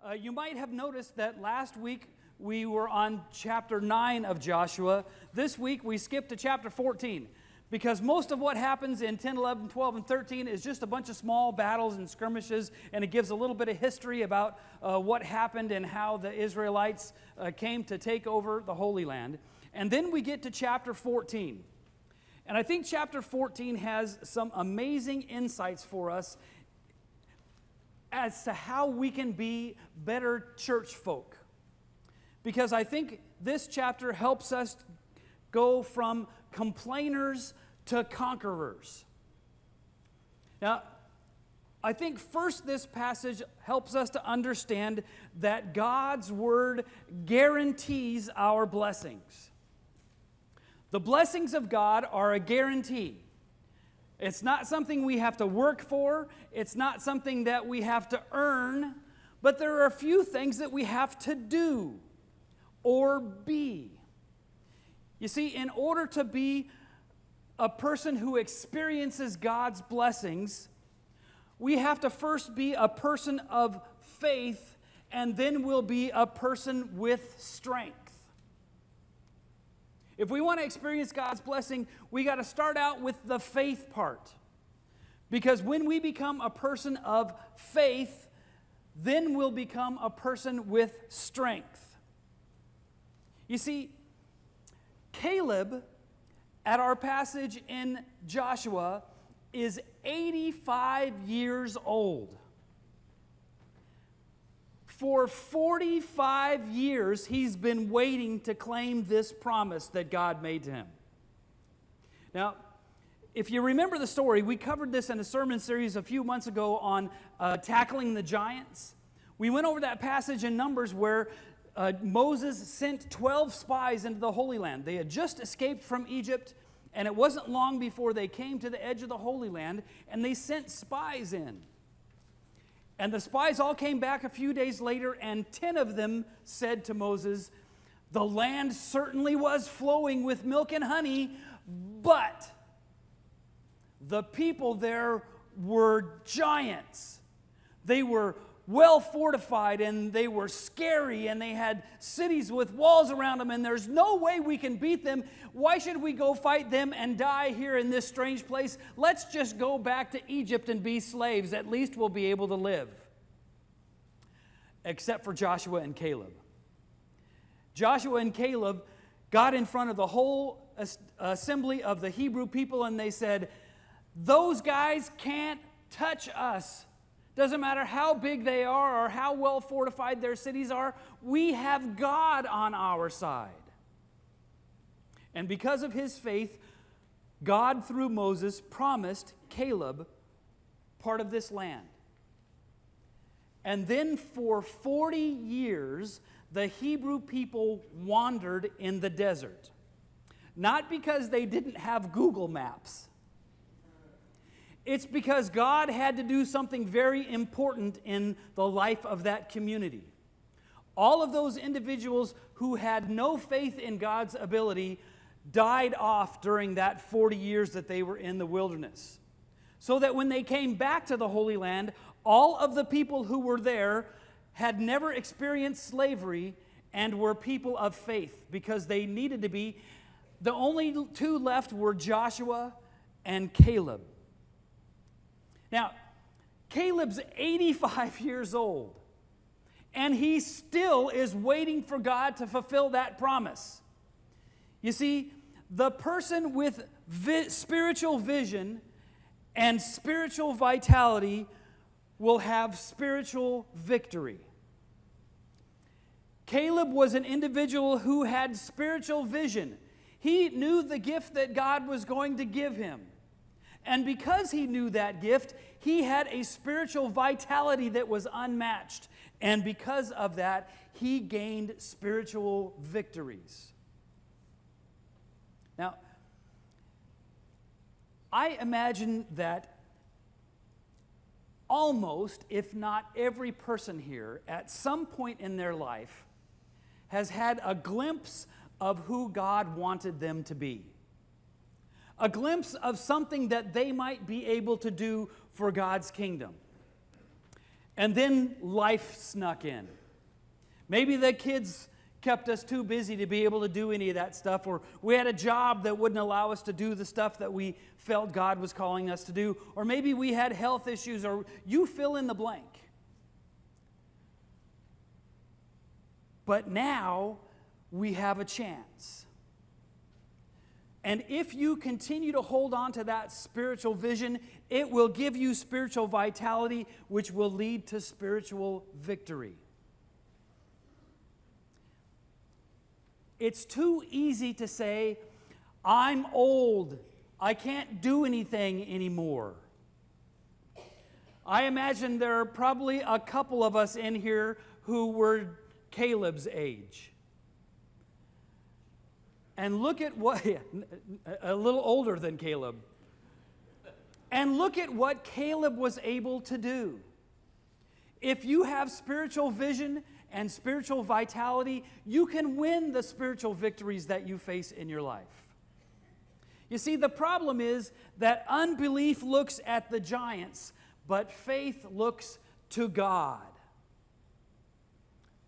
You might have noticed that last week we were on chapter 9 of Joshua. This week we skipped to chapter 14 because most of what happens in 10, 11, 12, and 13 is just a bunch of small battles and skirmishes, and it gives a little bit of history about what happened and how the Israelites came to take over the Holy Land. And then we get to chapter 14. And I think chapter 14 has some amazing insights for us as to how we can be better church folk. Because I think this chapter helps us go from complainers to conquerors. Now, I think first this passage helps us to understand that God's word guarantees our blessings. The blessings of God are a guarantee. It's not something we have to work for. It's not something that we have to earn. But there are a few things that we have to do or be. You see, in order to be a person who experiences God's blessings, we have to first be a person of faith, and then we'll be a person with strength. If we want to experience God's blessing, we got to start out with the faith part. Because when we become a person of faith, then we'll become a person with strength. You see, Caleb, at our passage in Joshua, is 85 years old. For 45 years, he's been waiting to claim this promise that God made to him. Now, if you remember the story, we covered this in a sermon series a few months ago on tackling the giants. We went over that passage in Numbers where Moses sent 12 spies into the Holy Land. They had just escaped from Egypt, and it wasn't long before they came to the edge of the Holy Land, and they sent spies in. And the spies all came back a few days later, and 10 of them said to Moses, "The land certainly was flowing with milk and honey, but the people there were giants. They were well fortified, and they were scary, and they had cities with walls around them, and there's no way we can beat them. Why should we go fight them and die here in this strange place? Let's just go back to Egypt and be slaves. At least we'll be able to live." Except for Joshua and Caleb. Joshua and Caleb got in front of the whole assembly of the Hebrew people, and they said, "Those guys can't touch us. Doesn't matter how big they are or how well fortified their cities are, we have God on our side." And because of his faith, God, through Moses, promised Caleb part of this land. And then for 40 years, the Hebrew people wandered in the desert. Not because they didn't have Google Maps. It's because God had to do something very important in the life of that community. All of those individuals who had no faith in God's ability died off during that 40 years that they were in the wilderness. So that when they came back to the Holy Land, all of the people who were there had never experienced slavery and were people of faith because they needed to be. The only two left were Joshua and Caleb. Now, Caleb's 85 years old, and he still is waiting for God to fulfill that promise. You see, the person with spiritual vision and spiritual vitality will have spiritual victory. Caleb was an individual who had spiritual vision. He knew the gift that God was going to give him. And because he knew that gift, he had a spiritual vitality that was unmatched. And because of that, he gained spiritual victories. Now, I imagine that almost, if not every person here, at some point in their life, has had a glimpse of who God wanted them to be. A glimpse of something that they might be able to do for God's kingdom. And then life snuck in. Maybe the kids kept us too busy to be able to do any of that stuff, or we had a job that wouldn't allow us to do the stuff that we felt God was calling us to do, or maybe we had health issues, or you fill in the blank. But now we have a chance. And if you continue to hold on to that spiritual vision, it will give you spiritual vitality, which will lead to spiritual victory. It's too easy to say, I'm old. I can't do anything anymore. I imagine there are probably a couple of us in here who were Caleb's age. And look at what, a little older than Caleb. And look at what Caleb was able to do. If you have spiritual vision and spiritual vitality, you can win the spiritual victories that you face in your life. You see, the problem is that unbelief looks at the giants, but faith looks to God.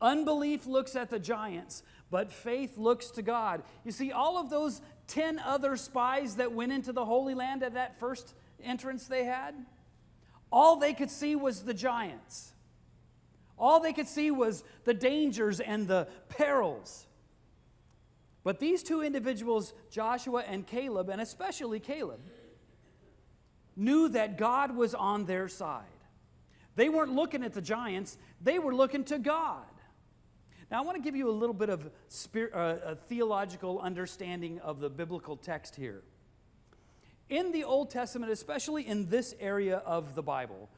Unbelief looks at the giants, but faith looks to God. You see, all of those 10 other spies that went into the Holy Land at that first entrance they had, all they could see was the giants. All they could see was the dangers and the perils. But these two individuals, Joshua and Caleb, and especially Caleb, knew that God was on their side. They weren't looking at the giants, they were looking to God. Now, I want to give you a little bit of a theological understanding of the biblical text here. In the Old Testament, especially in this area of the Bible,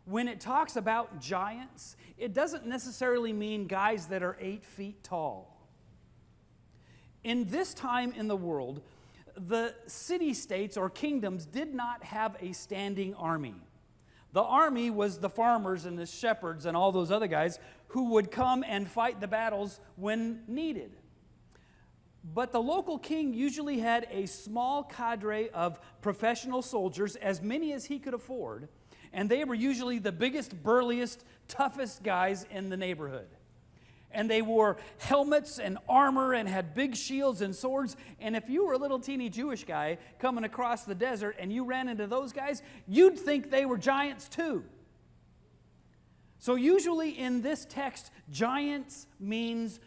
when it talks about giants, it doesn't necessarily mean guys that are 8 feet tall. In this time in the world, the city-states or kingdoms did not have a standing army. The army was the farmers and the shepherds and all those other guys who would come and fight the battles when needed. But the local king usually had a small cadre of professional soldiers, as many as he could afford, and they were usually the biggest, burliest, toughest guys in the neighborhood. And they wore helmets and armor and had big shields and swords. And if you were a little teeny Jewish guy coming across the desert and you ran into those guys, you'd think they were giants too. So usually in this text, giants means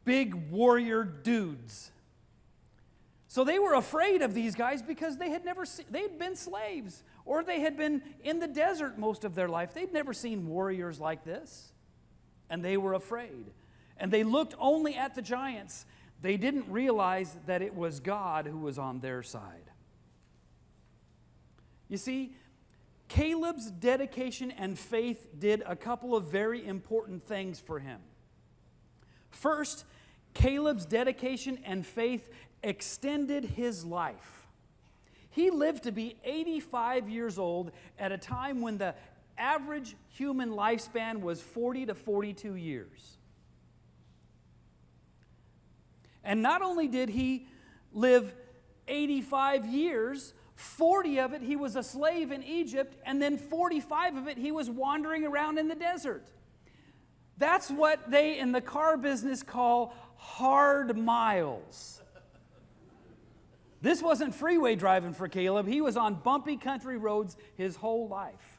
big warrior dudes. So they were afraid of these guys because they'd been slaves, or they had been in the desert most of their life. They'd never seen warriors like this. And they were afraid. And they looked only at the giants. They didn't realize that it was God who was on their side. You see, Caleb's dedication and faith did a couple of very important things for him. First, Caleb's dedication and faith extended his life. He lived to be 85 years old at a time when the average human lifespan was 40 to 42 years. And not only did he live 85 years, 40 of it he was a slave in Egypt, and then 45 of it he was wandering around in the desert. That's what they in the car business call hard miles. This wasn't freeway driving for Caleb. He was on bumpy country roads his whole life.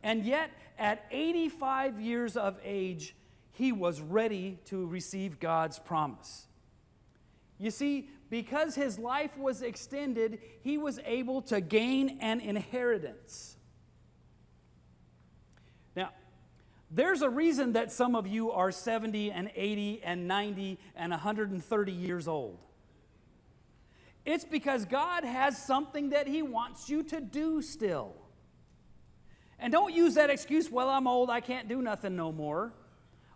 And yet, at 85 years of age, he was ready to receive God's promise. You see, because his life was extended, he was able to gain an inheritance. Now, there's a reason that some of you are 70 and 80 and 90 and 130 years old. It's because God has something that he wants you to do still. And don't use that excuse, well, I'm old, I can't do nothing no more.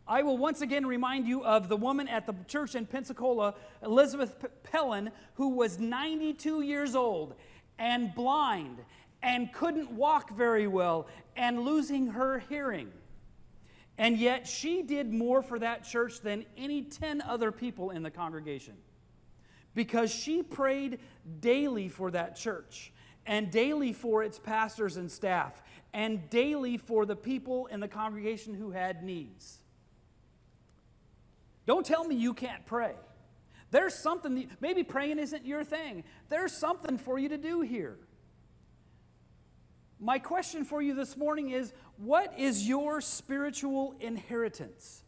I will once again remind you of the woman at the church in Pensacola, Elizabeth Pellin, who was 92 years old and blind and couldn't walk very well and losing her hearing. And yet she did more for that church than any 10 other people in the congregation, because she prayed daily for that church. and daily for its pastors and staff, and daily for the people in the congregation who had needs. Don't tell me you can't pray. There's something, maybe praying isn't your thing. There's something for you to do here. My question for you this morning is, what is your spiritual inheritance?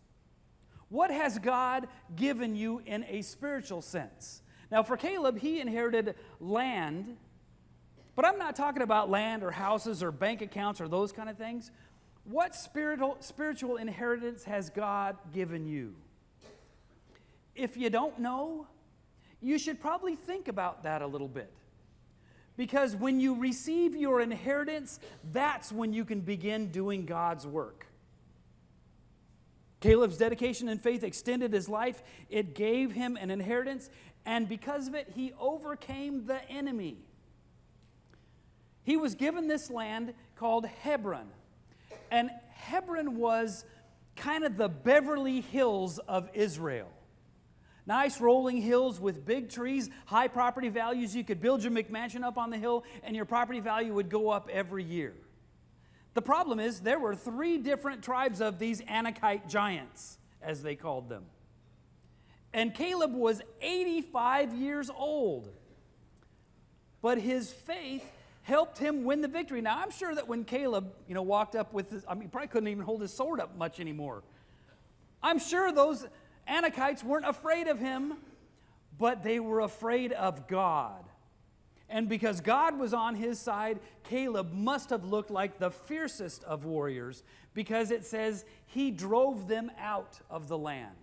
What has God given you in a spiritual sense? Now, for Caleb, he inherited land, but I'm not talking about land or houses or bank accounts or those kind of things. What spiritual inheritance has God given you? If you don't know, you should probably think about that a little bit. Because when you receive your inheritance, that's when you can begin doing God's work. Caleb's dedication and faith extended his life. It gave him an inheritance, and because of it, he overcame the enemy. He was given this land called Hebron. And Hebron was kind of the Beverly Hills of Israel. Nice rolling hills with big trees, high property values. You could build your McMansion up on the hill, and your property value would go up every year. The problem is there were 3 different tribes of these Anakite giants, as they called them. And Caleb was 85 years old. But his faith helped him win the victory. Now, I'm sure that when Caleb, walked up with his, he probably couldn't even hold his sword up much anymore. I'm sure those Anakites weren't afraid of him, but they were afraid of God. And because God was on his side, Caleb must have looked like the fiercest of warriors, because it says he drove them out of the land.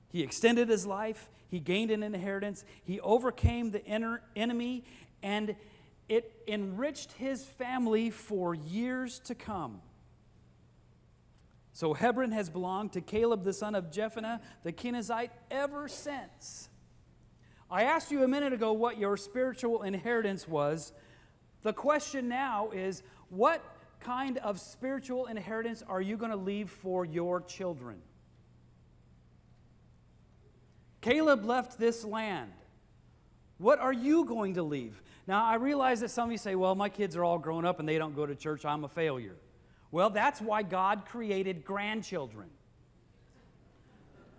He extended his life, he gained an inheritance, he overcame the enemy, and it enriched his family for years to come. So Hebron has belonged to Caleb, the son of Jephunneh, the Kenizzite, ever since. I asked you a minute ago what your spiritual inheritance was. The question now is, what kind of spiritual inheritance are you going to leave for your children? Caleb left this land. What are you going to leave? Now, I realize that some of you say, well, my kids are all grown up and they don't go to church. I'm a failure. Well, that's why God created grandchildren,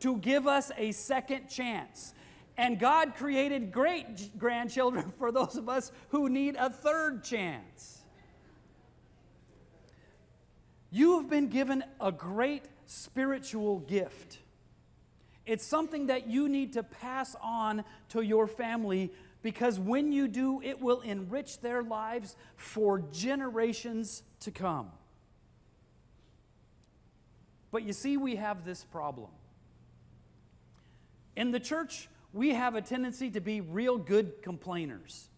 to give us a second chance. And God created great grandchildren for those of us who need a third chance. You have been given a great spiritual gift. It's something that you need to pass on to your family, because when you do, it will enrich their lives for generations to come. But you see, we have this problem. In the church, we have a tendency to be real good complainers.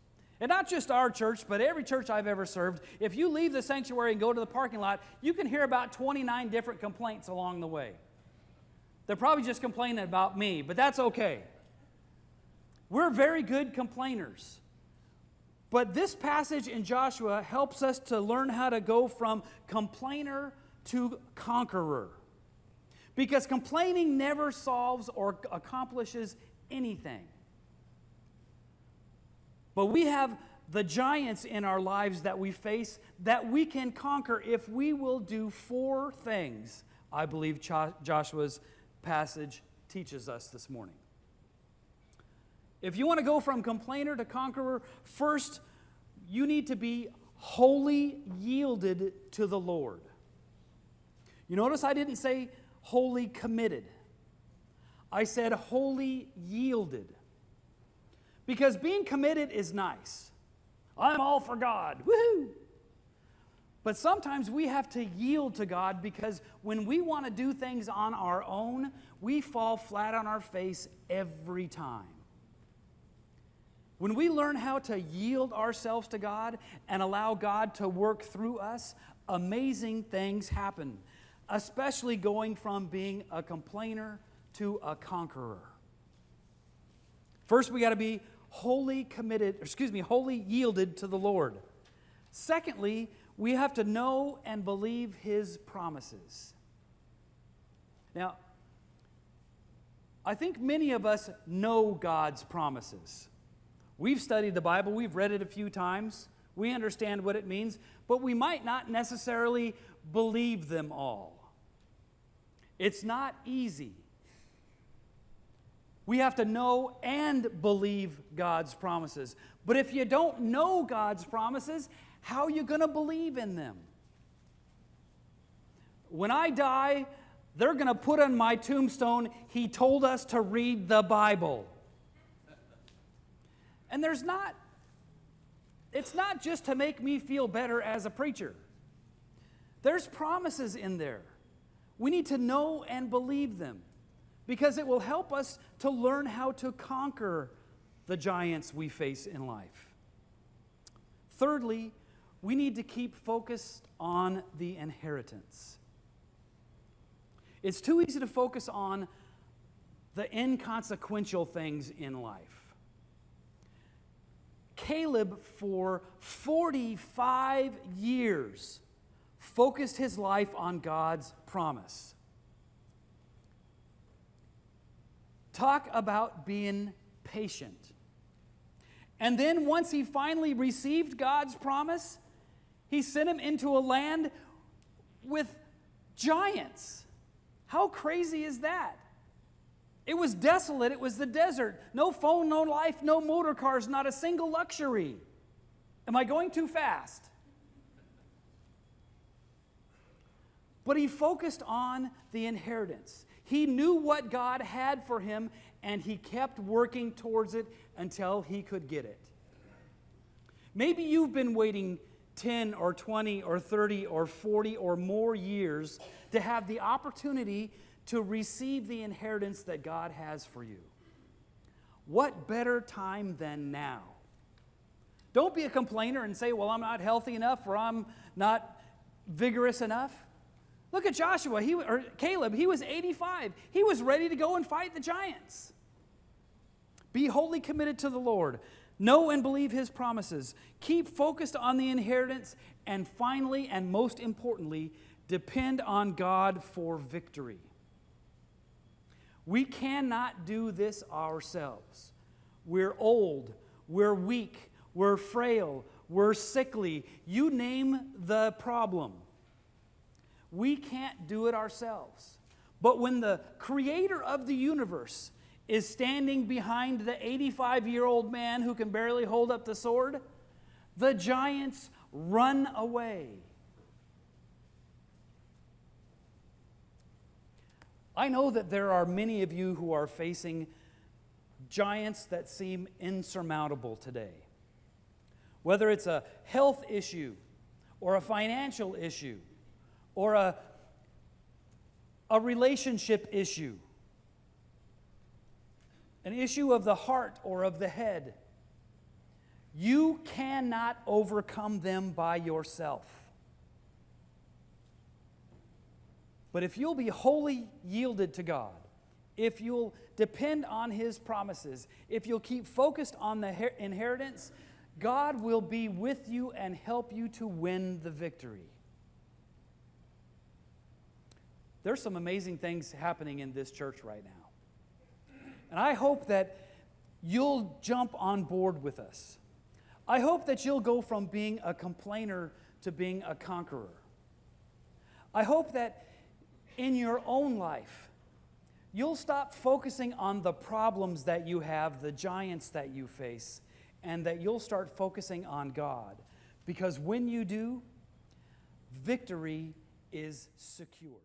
And not just our church, but every church I've ever served. If you leave the sanctuary and go to the parking lot, you can hear about 29 different complaints along the way. They're probably just complaining about me, but that's okay. We're very good complainers. But this passage in Joshua helps us to learn how to go from complainer to conqueror. Because complaining never solves or accomplishes anything. But we have the giants in our lives that we face that we can conquer if we will do 4 things, I believe Joshua's passage teaches us this morning. If you want to go from complainer to conqueror, first, you need to be wholly yielded to the Lord. You notice I didn't say wholly committed. I said wholly yielded. Because being committed is nice. I'm all for God. Woohoo! But sometimes we have to yield to God, because when we want to do things on our own, we fall flat on our face every time. When we learn how to yield ourselves to God and allow God to work through us, amazing things happen. Especially going from being a complainer to a conqueror. First, we got to be wholly yielded to the Lord. Secondly, we have to know and believe His promises. Now, I think many of us know God's promises. We've studied the Bible, we've read it a few times, we understand what it means, but we might not necessarily believe them all. It's not easy. We have to know and believe God's promises. But if you don't know God's promises, how are you going to believe in them? When I die, they're going to put on my tombstone, "He told us to read the Bible." And it's not just to make me feel better as a preacher. There's promises in there. We need to know and believe them, because it will help us to learn how to conquer the giants we face in life. Thirdly, we need to keep focused on the inheritance. It's too easy to focus on the inconsequential things in life. Caleb, for 45 years, focused his life on God's promise. Talk about being patient. And then once he finally received God's promise, he sent him into a land with giants. How crazy is that? It was desolate. It was the desert. No phone, no life, no motor cars, not a single luxury. Am I going too fast? But he focused on the inheritance. He knew what God had for him, and he kept working towards it until he could get it. Maybe you've been waiting 10 or 20 or 30 or 40 or more years to have the opportunity to receive the inheritance that God has for you. What better time than now? Don't be a complainer and say, "Well, I'm not healthy enough," or "I'm not vigorous enough." Look at Joshua, or Caleb. He was 85. He was ready to go and fight the giants. Be wholly committed to the Lord. Know and believe His promises. Keep focused on the inheritance. And finally, and most importantly, depend on God for victory. We cannot do this ourselves. We're old. We're weak. We're frail. We're sickly. You name the problem. We can't do it ourselves. But when the creator of the universe is standing behind the 85-year-old man who can barely hold up the sword, the giants run away. I know that there are many of you who are facing giants that seem insurmountable today. Whether it's a health issue or a financial issue, or a relationship issue, an issue of the heart or of the head, you cannot overcome them by yourself. But if you'll be wholly yielded to God, if you'll depend on His promises, if you'll keep focused on the inheritance, God will be with you and help you to win the victory. There's some amazing things happening in this church right now. And I hope that you'll jump on board with us. I hope that you'll go from being a complainer to being a conqueror. I hope that in your own life, you'll stop focusing on the problems that you have, the giants that you face, and that you'll start focusing on God. Because when you do, victory is secured.